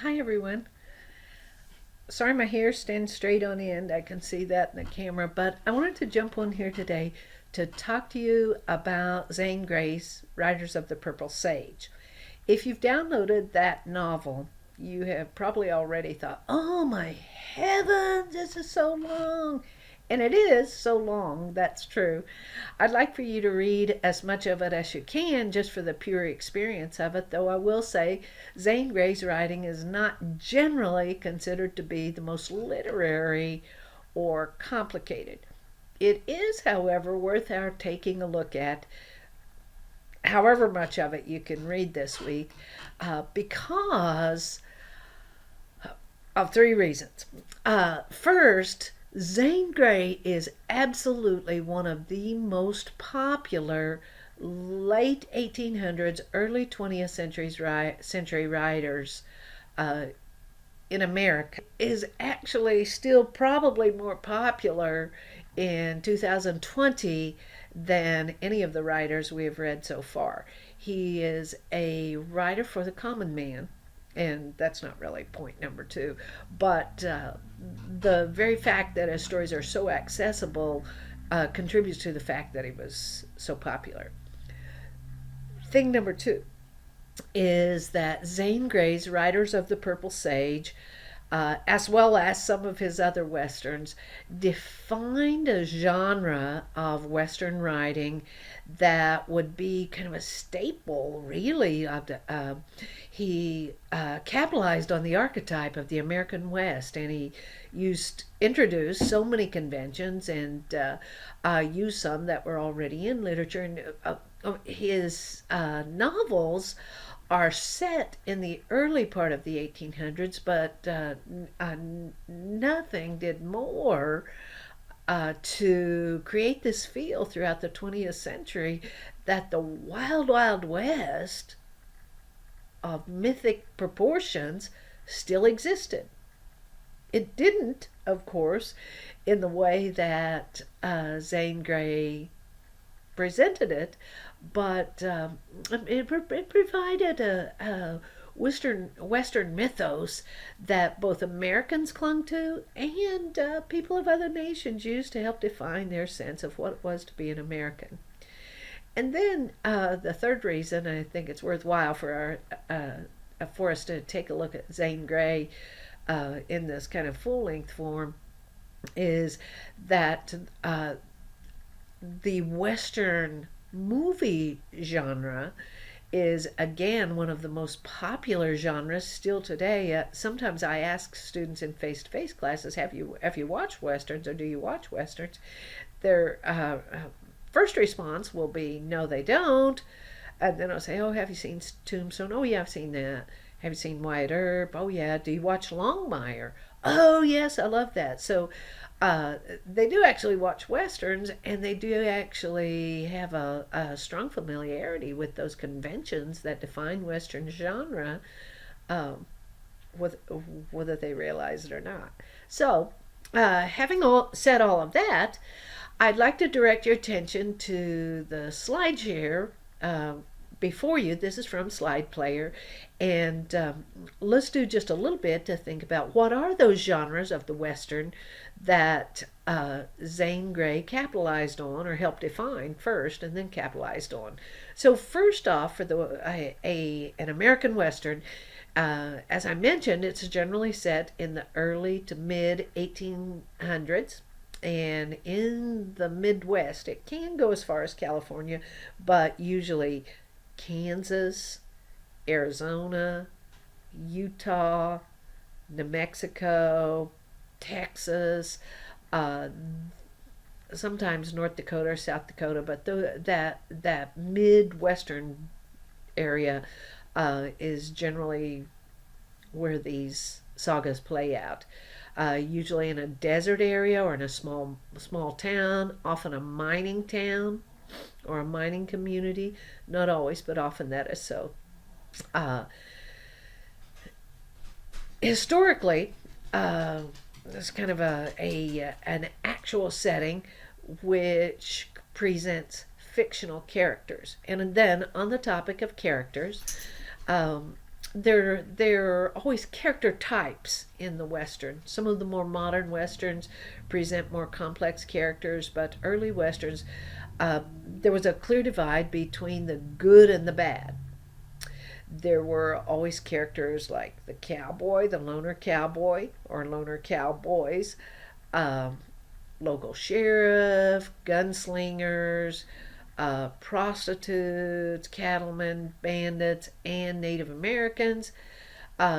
Hi everyone. Sorry my hair stands straight on end. I can see that in the camera, but I wanted to jump on here today to talk to you about Zane Grey's Riders of the Purple Sage. If you've downloaded that novel, you have probably already thought, oh my heavens, this is so long. And it is so long, that's true. I'd like for you to read as much of it as you can just for the pure experience of it, though I will say Zane Grey's writing is not generally considered to be the most literary or complicated. It is, however, worth our taking a look at, however much of it you can read this week, because of three reasons. First, Zane Grey is absolutely one of the most popular late 1800s, early 20th century writers uh, in America. Is actually still probably more popular in 2020 than any of the writers we have read so far. He is a writer for the common man, and that's not really point number two, but the very fact that his stories are so accessible contributes to the fact that he was so popular. Thing number two is that Zane Grey's Riders of the Purple Sage, as well as some of his other westerns, defined a genre of western writing that would be kind of a staple, really. He capitalized on the archetype of the American West, and he introduced so many conventions and used some that were already in literature. And his novels are set in the early part of the 1800s, but nothing did more to create this feel throughout the 20th century that the wild, wild west of mythic proportions still existed. It didn't, of course, in the way that Zane Grey presented it, but it provided a Western mythos that both Americans clung to and people of other nations used to help define their sense of what it was to be an American. And then the third reason I think it's worthwhile for us to take a look at Zane Grey in this kind of full length form is that the Western movie genre is again one of the most popular genres still today. Sometimes I ask students in face-to-face classes, have you watched westerns or do you watch westerns? Their first response will be no, they don't. And then I'll say, oh, have you seen Tombstone? Oh yeah, I've seen that. Have you seen Wyatt Earp? Oh yeah. Do you watch Longmire? Oh yes, I love that. So they do actually watch westerns, and they do actually have a strong familiarity with those conventions that define western genre, um, whether they realize it or not. So, having said all of that, I'd like to direct your attention to the slide share before you. This is from Slide Player, and let's do just a little bit to think about what are those genres of the Western that Zane Grey capitalized on or helped define first and then capitalized on. So first off, for an American Western, as I mentioned, it's generally set in the early to mid 1800s. And in the Midwest, it can go as far as California, but usually Kansas, Arizona, Utah, New Mexico, Texas, uh, sometimes North Dakota or South Dakota, but that Midwestern area is generally where these sagas play out. Usually in a desert area or in a small town, often a mining town or a mining community. Not always, but often that is so. Uh, Historically, there's kind of an actual setting which presents fictional characters. And then on the topic of characters, um, there are always character types in the Western. Some of the more modern Westerns present more complex characters, but early Westerns, there was a clear divide between the good and the bad. There were always characters like the cowboy, the loner cowboy, or loner cowboys, um, local sheriff, gunslingers, prostitutes, cattlemen, bandits, and Native Americans.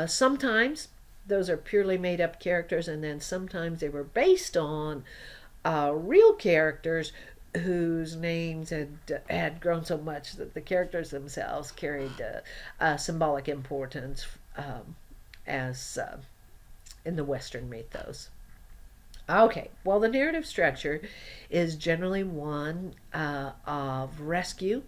Sometimes those are purely made up characters, and then sometimes they were based on real characters whose names had grown so much that the characters themselves carried symbolic importance as in the Western mythos. Okay, well, the narrative structure is generally one of rescue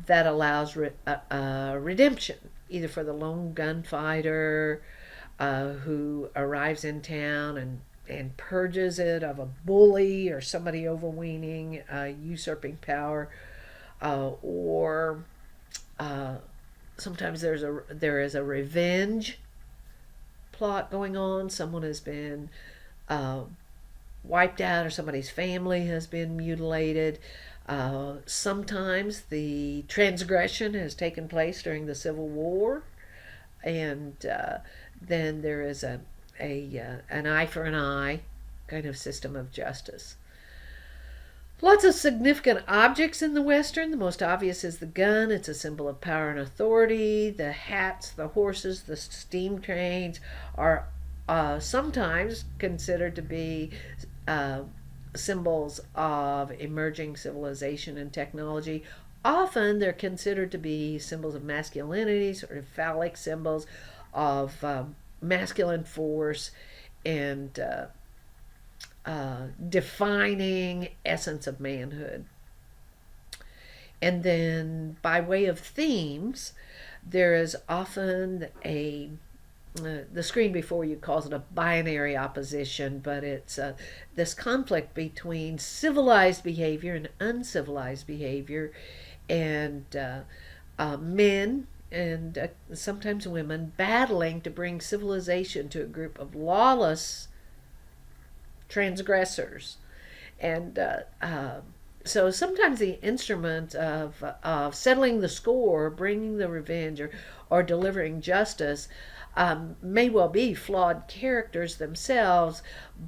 that allows redemption, either for the lone gunfighter who arrives in town and purges it of a bully or somebody overweening, usurping power, or sometimes there is a revenge plot going on. Someone has been uh, wiped out, or somebody's family has been mutilated. Sometimes the transgression has taken place during the Civil War, and then there is an eye for an eye kind of system of justice. Lots of significant objects in the Western. The most obvious is the gun. It's a symbol of power and authority. The hats, the horses, the steam trains are sometimes considered to be uh, symbols of emerging civilization and technology. Often they're considered to be symbols of masculinity, sort of phallic symbols of masculine force and defining essence of manhood. And then, by way of themes, there is often the screen before you calls it a binary opposition, but it's this conflict between civilized behavior and uncivilized behavior, and men and sometimes women battling to bring civilization to a group of lawless transgressors. And so sometimes the instrument of settling the score, bringing the revenge, or delivering justice may well be flawed characters themselves,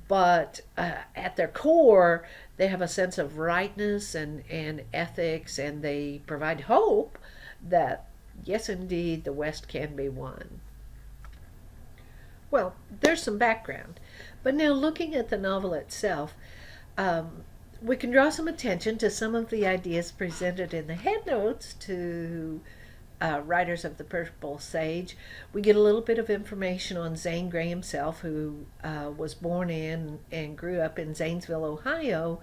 but at their core, they have a sense of rightness and ethics, and they provide hope that, yes, indeed, the West can be won. Well, there's some background. But now, looking at the novel itself, we can draw some attention to some of the ideas presented in the headnotes to Riders of the Purple Sage. We get a little bit of information on Zane Grey himself, who was born in and grew up in Zanesville, Ohio.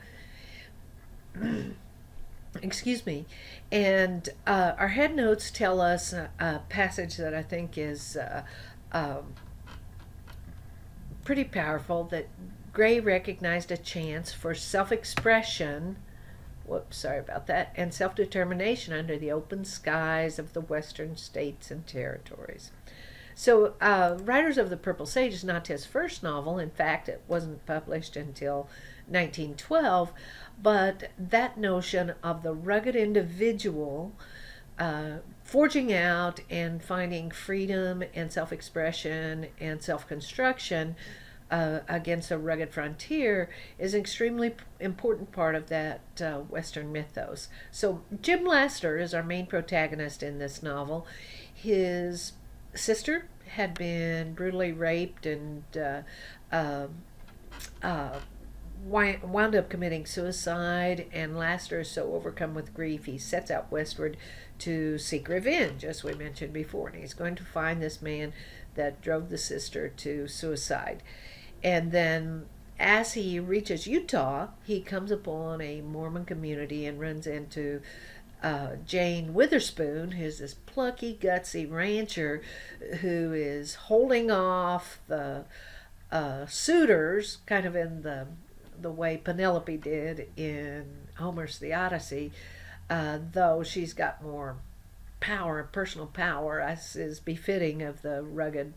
Excuse me. And our headnotes tell us a passage that I think is pretty powerful, that Grey recognized a chance for self-expression, whoops, sorry about that, and self-determination under the open skies of the western states and territories. So Riders of the Purple Sage is not his first novel. In fact, it wasn't published until 1912, but that notion of the rugged individual forging out and finding freedom and self-expression and self-construction against a rugged frontier is an extremely important part of that Western mythos. So Jim Laster is our main protagonist in this novel. His sister had been brutally raped and wound up committing suicide, and Laster is so overcome with grief he sets out westward to seek revenge, as we mentioned before, and he's going to find this man that drove the sister to suicide. And then as he reaches Utah, he comes upon a Mormon community and runs into Jane Witherspoon, who's this plucky, gutsy rancher who is holding off the suitors, kind of in the way Penelope did in Homer's The Odyssey, though she's got more power, personal power, as is befitting of the rugged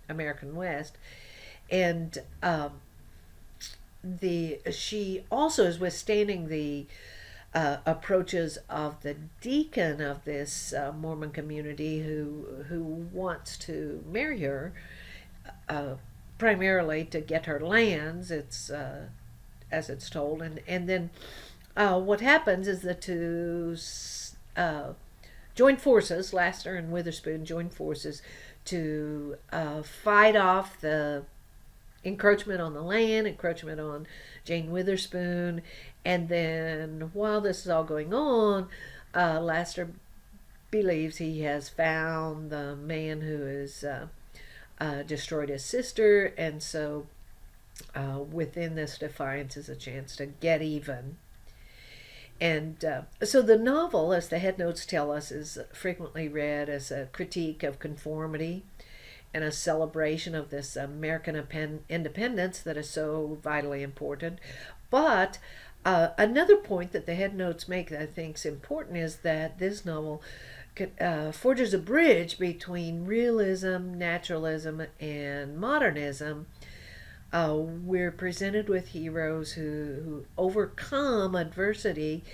American West. And she also is withstanding the approaches of the deacon of this Mormon community who wants to marry her, primarily to get her lands. It's as it's told, and then what happens is the two join forces. Lassiter and Witherspoon join forces to fight off the encroachment on the land, encroachment on Jane Witherspoon. And then while this is all going on, Lassiter believes he has found the man who has destroyed his sister, and so within this defiance is a chance to get even. And so the novel, as the headnotes tell us, is frequently read as a critique of conformity and a celebration of this American independence that is so vitally important. But another point that the headnotes make that I think is important is that this novel forges a bridge between realism, naturalism, and modernism. We're presented with heroes who overcome adversity.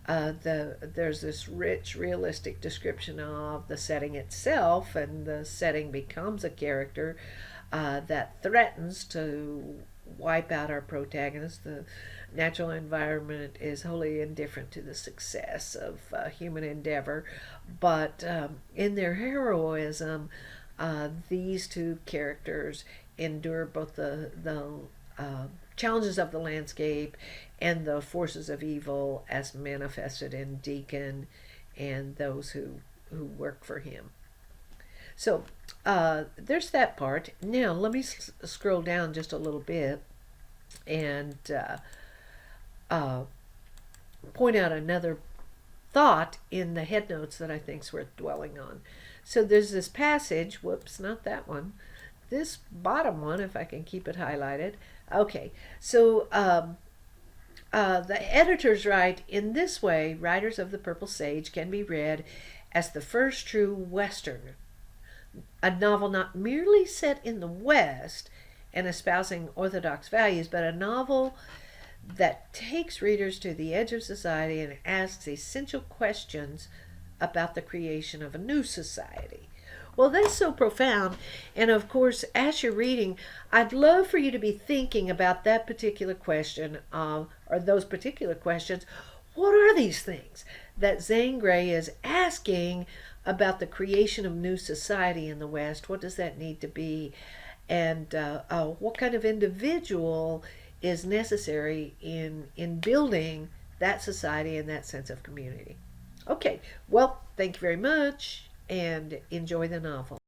There's this rich, realistic description of the setting itself, and the setting becomes a character that threatens to wipe out our protagonist. The natural environment is wholly indifferent to the success of human endeavor, but in their heroism, these two characters endure both the challenges of the landscape and the forces of evil as manifested in Deacon and those who work for him. So there's that part. Now let me scroll down just a little bit and point out another thought in the headnotes that I think is worth dwelling on. So there's this passage, whoops, not that one, this bottom one, if I can keep it highlighted. Okay, so the editors write, in this way, Riders of the Purple Sage can be read as the first true Western, a novel not merely set in the West and espousing orthodox values, but a novel that takes readers to the edge of society and asks essential questions about the creation of a new society. Well, that's so profound. And of course, as you're reading, I'd love for you to be thinking about that particular question, or those particular questions. What are these things that Zane Grey is asking about the creation of new society in the West? What does that need to be? And what kind of individual is necessary in building that society and that sense of community? Okay, well, thank you very much, and enjoy the novel.